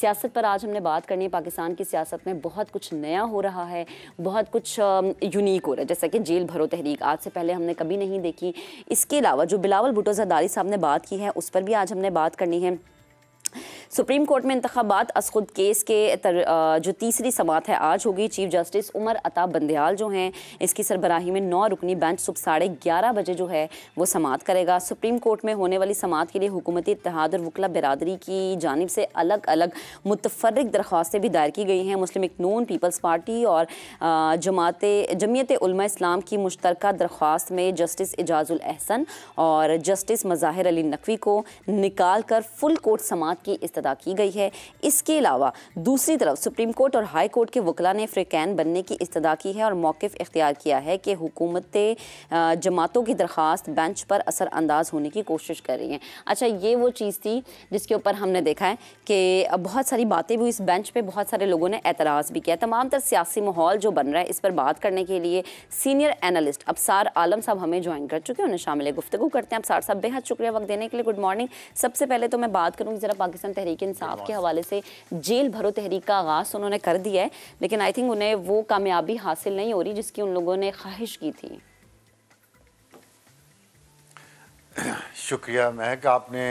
सियासत पर आज हमने बात करनी है। पाकिस्तान की सियासत में बहुत कुछ नया हो रहा है, बहुत कुछ यूनिक हो रहा है, जैसा कि जेल भरो तहरीक आज से पहले हमने कभी नहीं देखी। इसके अलावा जो बिलावल भुट्टो ज़रदारी साहब ने बात की है उस पर भी आज हमने बात करनी है। सुप्रीम कोर्ट में इंतखाबात असखुद केस के जो तीसरी समाअत है आज होगी। चीफ जस्टिस उमर अता बंदयाल जो हैं इसकी सरबराही में 9 रुकनी बेंच सुबह 11:30 बजे जो है वो समाअत करेगा। सुप्रीम कोर्ट में होने वाली समाअत के लिए हुकूमती इत्तेहाद और वकला बिरादरी की जानिब से अलग अलग मुतफर्रिक दरख्वास्तें भी दायर की गई हैं। मुस्लिम लीग नून, पीपल्स पार्टी और जमीयत उलमा इस्लाम की मुश्तरका दरख्वास्त में जस्टिस एजाजुल एहसन और जस्टिस मज़ाहिर अली नकवी को निकाल कर फुल कोर्ट समाअत की इस्तदा की गई है। इसके अलावा दूसरी तरफ सुप्रीम कोर्ट और हाई कोर्ट के वकला ने फ्रिकैन बनने की इस्तदा की है और मौक़िफ़ इख्तियार किया है कि हुकूमत जमातों की दरख्वास्त बेंच पर असर अंदाज होने की कोशिश कर रही हैं। अच्छा, ये वो चीज़ थी जिसके ऊपर हमने देखा है कि बहुत सारी बातें भी इस बेंच पे बहुत सारे लोगों ने एतराज़ भी किया। तमाम तर सियासी माहौल जो बन रहा है इस पर बात करने के लिए सीनियर एनालिस्ट अबसार आलम साहब हमें ज्वाइन कर चुके हैं, उन्हें शामिल गुफ्तगू करते हैं। अबसार साहब बेहद शुक्रिया वक्त देने के लिए। Good morning. सबसे पहले तो मैं बात करूँगी ज़रा पाकिस्तान तहरीक इंसाफ के हवाले से। जेल भरो तहरीक का आगाज़ उन्होंने कर दिया है, लेकिन आई थिंक उन्हें वो कामयाबी हासिल नहीं हो रही जिसकी उन लोगों ने ख्वाहिश की थी। शुक्रिया महक, आपने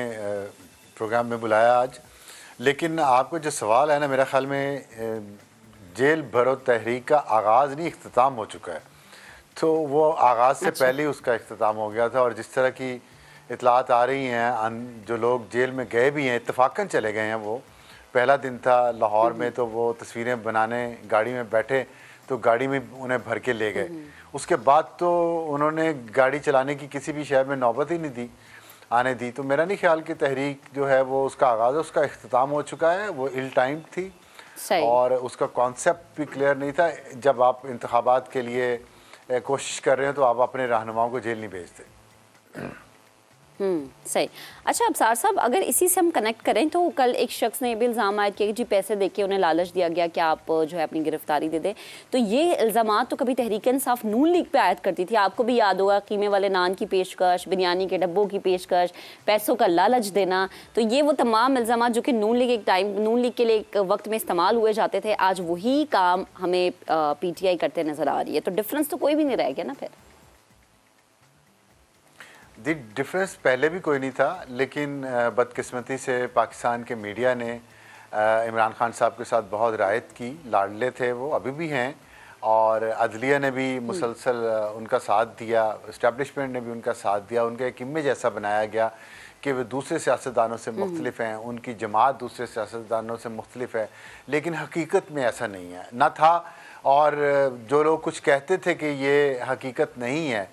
प्रोग्राम में बुलाया आज। लेकिन आपको जो सवाल है ना, मेरा ख्याल में जेल भरो तहरीक का आगाज़ नहीं, इख्तिताम हो चुका है। तो वो आगाज़ से पहले ही उसका इख्तिताम हो गया था। और जिस तरह की इतलात आ रही हैं, जो लोग जेल में गए भी हैं, इत्तफाकन चले गए हैं। वो पहला दिन था लाहौर में, तो वो तस्वीरें बनाने गाड़ी में बैठे तो गाड़ी में उन्हें भर के ले गए। उसके बाद तो उन्होंने गाड़ी चलाने की किसी भी शहर में नौबत ही नहीं दी आने दी। तो मेरा नहीं ख्याल कि तहरीक जो है वो उसका आगाज़, उसका इख्तिताम हो चुका है। वो इल टाइम थी और उसका कॉन्सेप्ट भी क्लियर नहीं था। जब आप इंतखाबात के लिए कोशिश कर रहे हो तो आप अपने रहनुमाओं को जेल नहीं भेजते। सही। अच्छा अबसार साहब, अगर इसी से हम कनेक्ट करें तो कल एक शख्स ने ये भी इल्ज़ाम आयद किया कि जी पैसे देके उन्हें लालच दिया गया कि आप जो है अपनी गिरफ्तारी दे दें। तो ये इल्ज़ाम तो कभी तहरीक इंसाफ नून लीग पे आयद करती थी। आपको भी याद होगा कीमे वाले नान की पेशकश, बिरयानी के डब्बों की पेशकश, पैसों का लालच देना। तो ये वो तमाम इल्ज़ाम जो कि नून लीग के लिए एक वक्त में इस्तेमाल हुए जाते थे, आज वही काम हमें PTI करते नज़र आ रही है। तो डिफरेंस तो कोई भी नहीं रह गया ना फिर। डिफरेंस पहले भी कोई नहीं था, लेकिन बदकिस्मती से पाकिस्तान के मीडिया ने इमरान खान साहब के साथ बहुत रियायत की। लाडले थे वो, अभी भी हैं, और अदलिया ने भी मुसलसल उनका साथ दिया, इस्टेब्लिशमेंट ने भी उनका साथ दिया। उनका एक इमेज ऐसा बनाया गया कि वे दूसरे सियासतदानों से मुख्तलिफ हैं, उनकी जमात दूसरे सियासतदानों से मुख्तलिफ है। लेकिन हकीकत में ऐसा नहीं है, ना था। और जो लोग कुछ कहते थे कि ये हकीकत नहीं है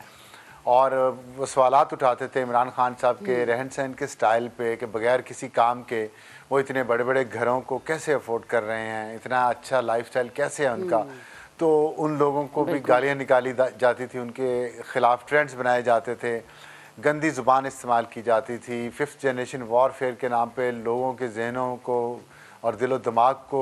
और वो सवालात उठाते थे इमरान खान साहब के रहन सहन के स्टाइल पे कि बगैर किसी काम के वो इतने बड़े बड़े घरों को कैसे अफोर्ड कर रहे हैं, इतना अच्छा लाइफस्टाइल कैसे है उनका, तो उन लोगों को भी गालियाँ निकाली जाती थी, उनके ख़िलाफ़ ट्रेंड्स बनाए जाते थे, गंदी ज़ुबान इस्तेमाल की जाती थी। 5th जनरेशन वॉरफेयर के नाम पे लोगों के जहनों को और दिलो दिमाग को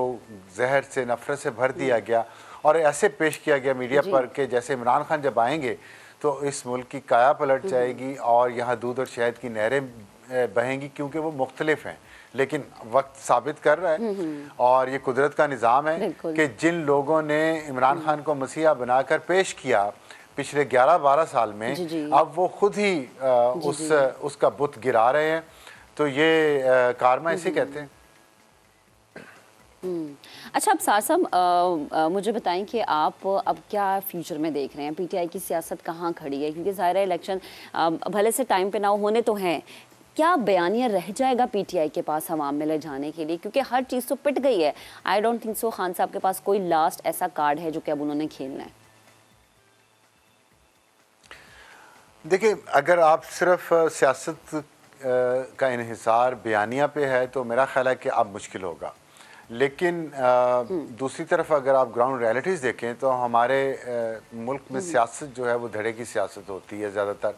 जहर से, नफ़रत से भर दिया गया और ऐसे पेश किया गया मीडिया पर कि जैसे इमरान खान जब आएंगे तो इस मुल्क की काया पलट जाएगी और यहाँ दूध और शहद की नहरें बहेंगी, क्योंकि वो मुख्तलिफ हैं। लेकिन वक्त साबित कर रहा है और ये कुदरत का निज़ाम है कि जिन लोगों ने इमरान खान को मसीहा बनाकर पेश किया पिछले 11-12 साल में, अब वो खुद ही उसका बुत गिरा रहे हैं। तो ये कारमा इसे कहते हैं। अच्छा अबसार साहब, मुझे बताएं कि आप अब क्या फ्यूचर में देख रहे हैं, PTI की सियासत कहाँ खड़ी है? क्योंकि ज़ाहिर है इलेक्शन भले से टाइम पे ना होने तो हैं, क्या बयानिया रह जाएगा PTI के पास अवाम में ले जाने के लिए? क्योंकि हर चीज़ तो पिट गई है। I don't think so Khan साहब के पास कोई लास्ट ऐसा कार्ड है जो कि अब उन्होंने खेलना है। देखिए, अगर आप सिर्फ सियासत का इन्हिसार बयानिया पे है तो मेरा ख्याल है कि अब मुश्किल होगा। लेकिन दूसरी तरफ अगर आप ग्राउंड रियलिटीज़ देखें तो हमारे मुल्क में सियासत जो है वो धड़े की सियासत होती है ज़्यादातर,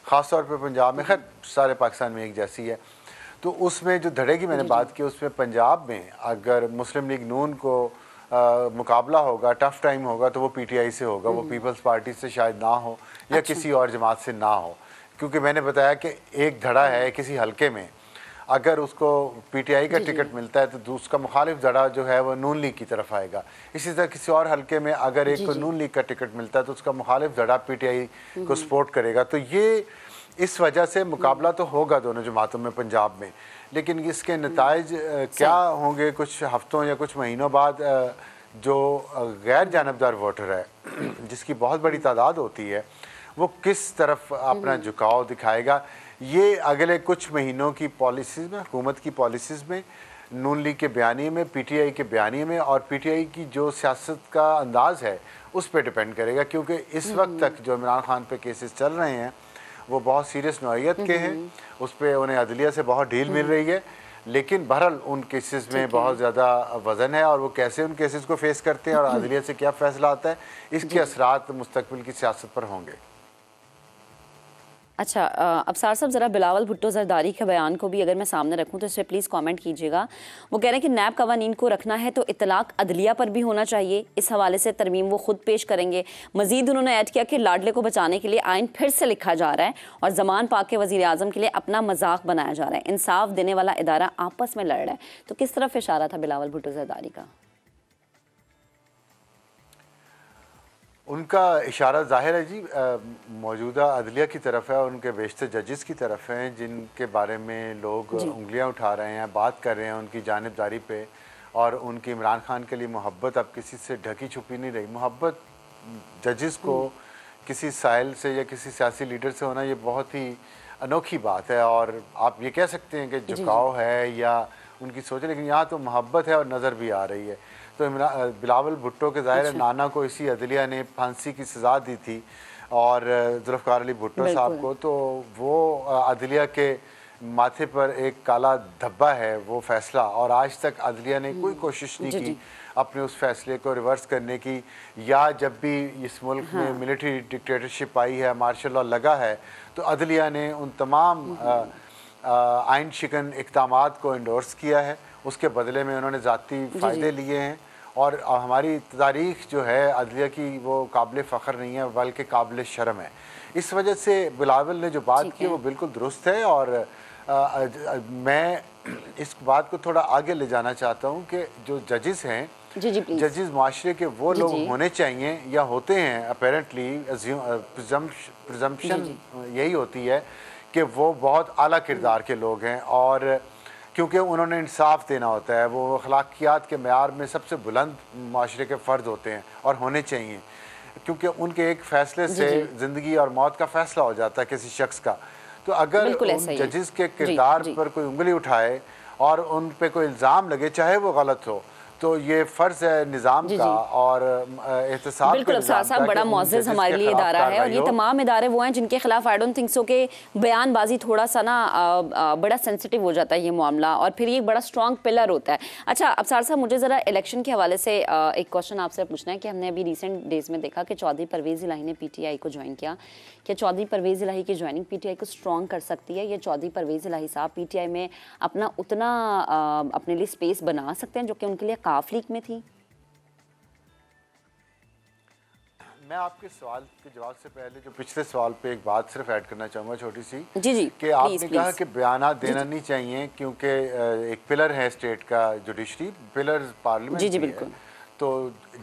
ख़ास तौर पे पंजाब में, खैर सारे पाकिस्तान में एक जैसी है। तो उसमें जो धड़े की मैंने बात की, उसमें पंजाब में अगर मुस्लिम लीग नून को मुकाबला होगा, टफ़ टाइम होगा, तो वो PTI से होगा, वो पीपल्स पार्टी से शायद ना हो या किसी और जमात से ना हो। क्योंकि मैंने बताया कि एक धड़ा है किसी हलके में, अगर उसको पीटीआई का टिकट मिलता है तो उसका मुखालिफ जड़ा जो है वो नून लीग की तरफ आएगा। इसी तरह किसी और हलके में अगर एक को नून लीग का टिकट मिलता है तो उसका मुखालिफ जड़ा पीटीआई को सपोर्ट करेगा। तो ये इस वजह से मुकाबला तो होगा दोनों जमातों में पंजाब में, लेकिन इसके नताइज क्या होंगे कुछ हफ्तों या कुछ महीनों बाद, जो गैर जानबदार वोटर है जिसकी बहुत बड़ी तादाद होती है, वो किस तरफ अपना झुकाव दिखाएगा, ये अगले कुछ महीनों की पॉलिसीज़ में, हुकूमत की पॉलिसीज़ में, नून लीग के बयानी में, पीटीआई के बयानी में और पीटीआई की जो सियासत का अंदाज़ है उस पर डिपेंड करेगा। क्योंकि इस वक्त तक जो इमरान खान पे केसेस चल रहे हैं वो बहुत सीरियस नौइयत के हैं, उस पर उन्हें अदलिया से बहुत ढील मिल रही है, लेकिन बहरहाल उन केसेस में बहुत ज़्यादा वज़न है और वो कैसे उन केसेस को फेस करते हैं और अदलिया से क्या फ़ैसला आता है, इसके असरात मुस्तकबिल की सियासत पर होंगे। अच्छा, अबसार साहब ज़रा बिलावल भुट्टो ज़रदारी के बयान को भी अगर मैं सामने रखूं तो इस पर प्लीज़ कमेंट कीजिएगा। वो कह रहे हैं कि नैब कवानीन को रखना है तो इतलाक अदलिया पर भी होना चाहिए, इस हवाले से तरमीम वो खुद पेश करेंगे। मजीद उन्होंने ऐड किया कि लाडले को बचाने के लिए आइन फिर से लिखा जा रहा है और ज़मान पाक के वज़ीर आज़म के लिए अपना मजाक बनाया जा रहा है, इंसाफ देने वाला इदारा आपस में लड़ रहा है। तो किस तरफ इशारा था बिलावल भुट्टो ज़रदारी का? उनका इशारा ज़ाहिर है जी मौजूदा अदलिया की तरफ है और उनके बेशतर जजेस की तरफ हैं, जिनके बारे में लोग उंगलियां उठा रहे हैं, बात कर रहे हैं उनकी जानिबदारी पे, और उनकी इमरान खान के लिए मोहब्बत अब किसी से ढकी छुपी नहीं रही। मोहब्बत जजेस को किसी साहिल से या किसी सियासी लीडर से होना ये बहुत ही अनोखी बात है, और आप ये कह सकते हैं कि झुकाव है या उनकी सोच है, लेकिन यहाँ तो मोहब्बत है और नज़र भी आ रही है। तो बिलावल भुट्टो के ज़ाहिर नाना को इसी अदलिया ने फांसी की सज़ा दी थी और जुल्फ़िकार अली भुट्टो साहब को, तो वो अदलिया के माथे पर एक काला धब्बा है वो फ़ैसला, और आज तक अदलिया ने कोई कोशिश नहीं की अपने उस फैसले को रिवर्स करने की, या जब भी इस मुल्क में मिलिट्री डिक्टेटरशिप आई है, मार्शल लॉ लगा है, तो अदलिया ने उन तमाम आइन शिकन इक़दामात को इंडोर्स किया है, उसके बदले में उन्होंने ज़ाती फ़ायदे लिए हैं। और हमारी तारीख़ जो है अदलिया की वो काबिल फ़ख्र नहीं है बल्कि काबिल शर्म है। इस वजह से बिलावल ने जो बात की वो बिल्कुल दुरुस्त है, और मैं इस बात को थोड़ा आगे ले जाना चाहता हूँ कि जो जजेस हैं, जजेस माशरे के वो लोग होने चाहिए या होते हैं, अपेरेंटली प्रिजम्पशन यही होती है कि वो बहुत आला किरदार के लोग हैं, और क्योंकि उन्होंने इंसाफ देना होता है, वो अखलाकियात के मेयार में सबसे बुलंद माशरे के फ़र्द होते हैं और होने चाहिए, क्योंकि उनके एक फ़ैसले से ज़िंदगी और मौत का फ़ैसला हो जाता है किसी शख्स का। तो अगर उन जजेस के किरदार पर कोई उंगली उठाए और उन पे कोई इल्ज़ाम लगे, चाहे वो गलत हो, तो ये फ़र्ज़ है निज़ाम का और एहतसाब। बिल्कुल अफसार साहब, बड़ा मुअज़्ज़ज़ हमारे लिए इदारा है, और ये तमाम इदारे वो हैं जिनके खिलाफ आई डोंट थिंक सो के बयानबाजी थोड़ा सा ना बड़ा सेंसिटिव हो जाता है ये मामला, और फिर ये बड़ा स्ट्रॉन्ग पिलर होता है। अच्छा अफसार साहब, मुझे ज़रा इलेक्शन के हवाले से एक क्वेश्चन आपसे पूछना है कि हमने अभी रिसेंट डेज़ में देखा कि चौधरी परवेज़ इलाही ने PTI को ज्वाइन किया। क्या चौधरी परवेज़ इलाही की ज्वाइनिंग PTI को स्ट्रॉन्ग कर सकती है? या चौधरी परवेज़ इलाही साहब PTI में अपना उतना अपने लिए स्पेस बना सकते हैं जो कि उनके लिए काफलीक में थी? मैं आपके सवाल के जवाब से पहले जो पिछले सवाल पे एक बात सिर्फ ऐड करना चाहूँगा छोटी सी, कि आपने कहा कि बयाना देना नहीं चाहिए क्योंकि एक पिलर है स्टेट का जुडिशरी, पिलर पार्लियामेंट है, तो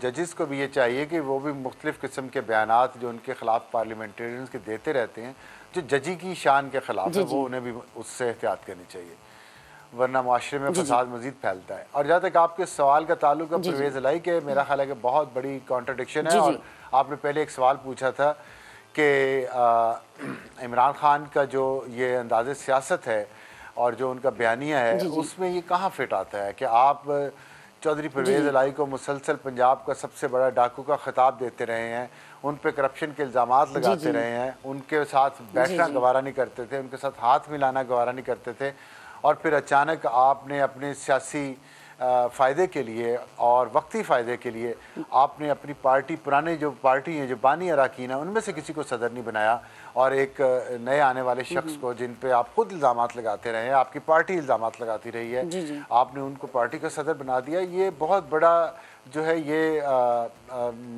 जजेस को भी ये चाहिए कि वो भी मुख्तलिफ़ किस्म के बयानात जो उनके ख़िलाफ़ पार्लियामेंटेरियंस के देते रहते हैं, जो जजी की शान के ख़िलाफ़ है, वो उन्हें भी उससे एहतियात करनी चाहिए, वरना माशरे में फसाद मज़ीद फैलता है। और जहाँ तक आपके सवाल का ताल्लुक है परवेज़ इलाही के, मेरा ख्याल है कि बहुत बड़ी कॉन्ट्रडिक्शन है। और आपने पहले एक सवाल पूछा था कि इमरान खान का जो ये अंदाज़े सियासत है और जो उनका बयानिया है, उसमें ये कहाँ फिट आता है कि आप चौधरी परवेज़ इलाही को मुसलसल पंजाब का सबसे बड़ा डाकू का खिताब देते रहे हैं, उन पे करप्शन के इल्ज़ामात लगाते रहे हैं, उनके साथ बैठना गवारा नहीं करते थे, उनके साथ हाथ मिलाना गवारा नहीं करते थे, और फिर अचानक आपने अपने सियासी फ़ायदे के लिए और वक्ती फ़ायदे के लिए आपने अपनी पार्टी, पुराने जो पार्टी हैं, जो बानी अरकान हैं, उनमें से किसी को सदर नहीं बनाया और एक नए आने वाले शख्स को जिन पे आप खुद इल्ज़ामात लगाते रहे हैं, आपकी पार्टी इल्ज़ामात लगाती रही है, आपने उनको पार्टी का सदर बना दिया, ये बहुत बड़ा जो है ये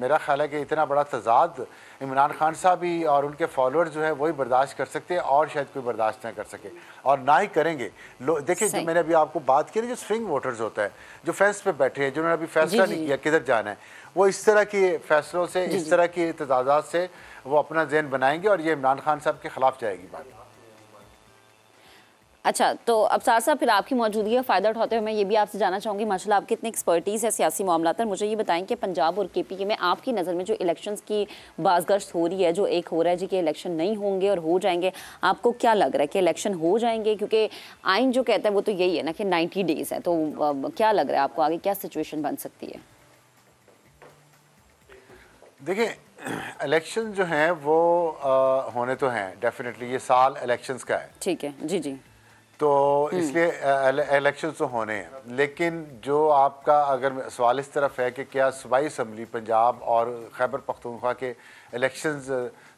मेरा ख्याल है कि इतना बड़ा तजाद इमरान खान साहब ही और उनके फॉलोअर जो है वही बर्दाश्त कर सकते हैं और शायद कोई बर्दाश्त ना कर सके और ना ही करेंगे। देखिए जो मैंने अभी आपको बात की ना, जो स्विंग वोटर्स होता है, जो फेंस पे बैठे हैं, जिन्होंने अभी फैसला नहीं किया किधर जाना है, वो इस तरह के फैसलों से, इस तरह की तजादात से वो अपना जहन बनाएंगे और ये इमरान खान साहब के खिलाफ जाएगी बात। अच्छा, तो अब्सार साहब, फिर आपकी मौजूदगी का फ़ायदा उठाते हुए मैं ये भी आपसे जानना चाहूँगी, माशाल्लाह आपकी इतनी एक्सपर्टीज़ है सियासी मामलात में, मुझे ये बताएं कि पंजाब और केपी में आपकी नज़र में जो इलेक्शंस की बाज़गश्त हो रही है, जो एक हो रहा है जी कि इलेक्शन नहीं होंगे और हो जाएंगे, आपको क्या लग रहा है कि इलेक्शन हो जाएंगे? क्योंकि आइन जो कहता है वो तो यही है ना कि 90 डेज़ है, तो क्या लग रहा है आपको आगे क्या सिचुएशन बन सकती है? देखिए, इलेक्शन जो हैं वो होने तो हैं डेफिनेटली, ये साल इलेक्शंस का है, ठीक है जी, तो इसलिए इलेक्शन तो होने हैं। लेकिन जो आपका अगर सवाल इस तरफ है कि क्या सूबाई असम्बली पंजाब और खैबर पख्तूनख्वा के इलेक्शंस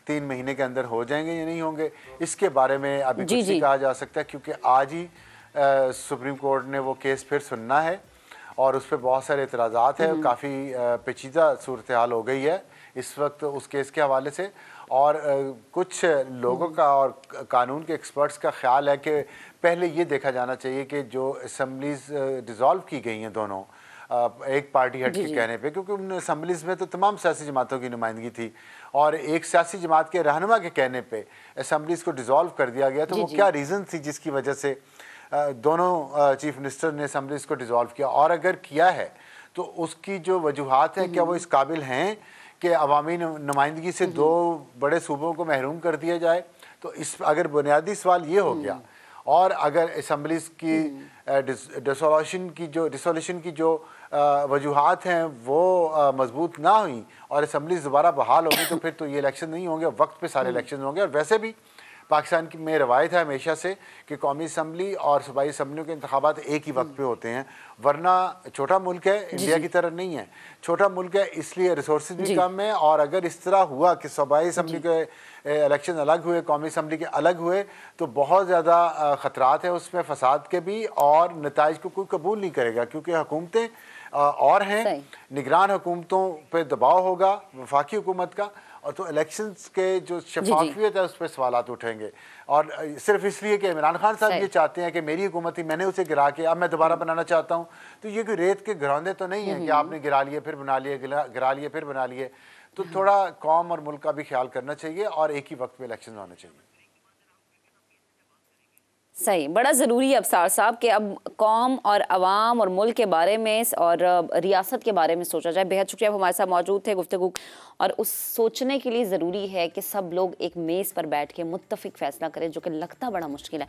3 महीने के अंदर हो जाएंगे या नहीं होंगे, इसके बारे में अभी कुछ नहीं कहा जा सकता, क्योंकि आज ही सुप्रीम कोर्ट ने वो केस फिर सुनना है और उस पर बहुत सारे एतराज़ात हैं, काफ़ी पेचीदा सूरत हाल हो गई है इस वक्त उस केस के हवाले से। और कुछ लोगों का और कानून के एक्सपर्ट्स का ख्याल है कि पहले ये देखा जाना चाहिए कि जो असम्बलीज डिज़ोल्व की गई हैं दोनों, एक पार्टी हट के कहने पे, क्योंकि उन असम्बलीज में तो तमाम सियासी जमातों की नुमाइंदगी थी और एक सियासी जमात के रहनुमा के कहने पे असम्बलीज को डिज़ोल्व कर दिया गया, तो वो क्या रीज़न थी जिसकी वजह से दोनों चीफ मिनिस्टर ने असम्बलीज को डिज़ोल्व किया, और अगर किया है तो उसकी जो वजूहात हैं क्या वो इस काबिल हैं कि अवामी नुमाइंदगी से 2 बड़े सूबों को महरूम कर दिया जाए? तो इस अगर बुनियादी सवाल ये हो गया और अगर असम्बलीज की डिसोल्यूशन की जो वजूहात हैं वो मजबूत ना हुई और असम्बलीज दोबारा बहाल होगी, तो फिर तो ये इलेक्शन नहीं होंगे, वक्त पे सारे इलेक्शन होंगे। और वैसे भी पाकिस्तान की में रवायत है हमेशा से कि कौमी असम्बली और सूबाई असम्बलियों के इंतखाबात एक ही वक्त पे होते हैं, वरना छोटा मुल्क है, इंडिया की तरह नहीं है, छोटा मुल्क है इसलिए रिसोर्सेज भी कम है। और अगर इस तरह हुआ कि सूबाई असम्बली के इलेक्शन अलग हुए, कौमी असम्बली के अलग हुए, तो बहुत ज़्यादा ख़तरात है उसमें फसाद के भी, और नताइज को कोई कबूल नहीं करेगा, क्योंकि हुकूमतें और हैं, निगरान हुकूमतों पर दबाव होगा वफाकी हुकूमत का, और तो इलेक्शंस के जो शफाफियत है उस पर सवालात उठेंगे। और सिर्फ इसलिए कि इमरान खान साहब ये चाहते हैं कि मेरी हुकूमत थी, मैंने उसे गिरा के अब मैं दोबारा बनाना चाहता हूँ, तो ये कोई रेत के घरौंदे तो नहीं है कि आपने गिरा लिए फिर बना लिए, गिरा लिए फिर बना लिए। तो थोड़ा कौम और मुल्क का भी ख्याल करना चाहिए और एक ही वक्त पे इलेक्शन होने चाहिए। सही, बड़ा ज़रूरी है अब्सार साहब कि अब कौम और अवाम और मुल्क के बारे में और रियासत के बारे में सोचा जाए। बेहद शुक्रिया, आप हमारे साथ मौजूद थे गुफ्तगू, और उस सोचने के लिए ज़रूरी है कि सब लोग एक मेज़ पर बैठ के मुत्तफ़िक फ़ैसला करें, जो कि लगता बड़ा मुश्किल है।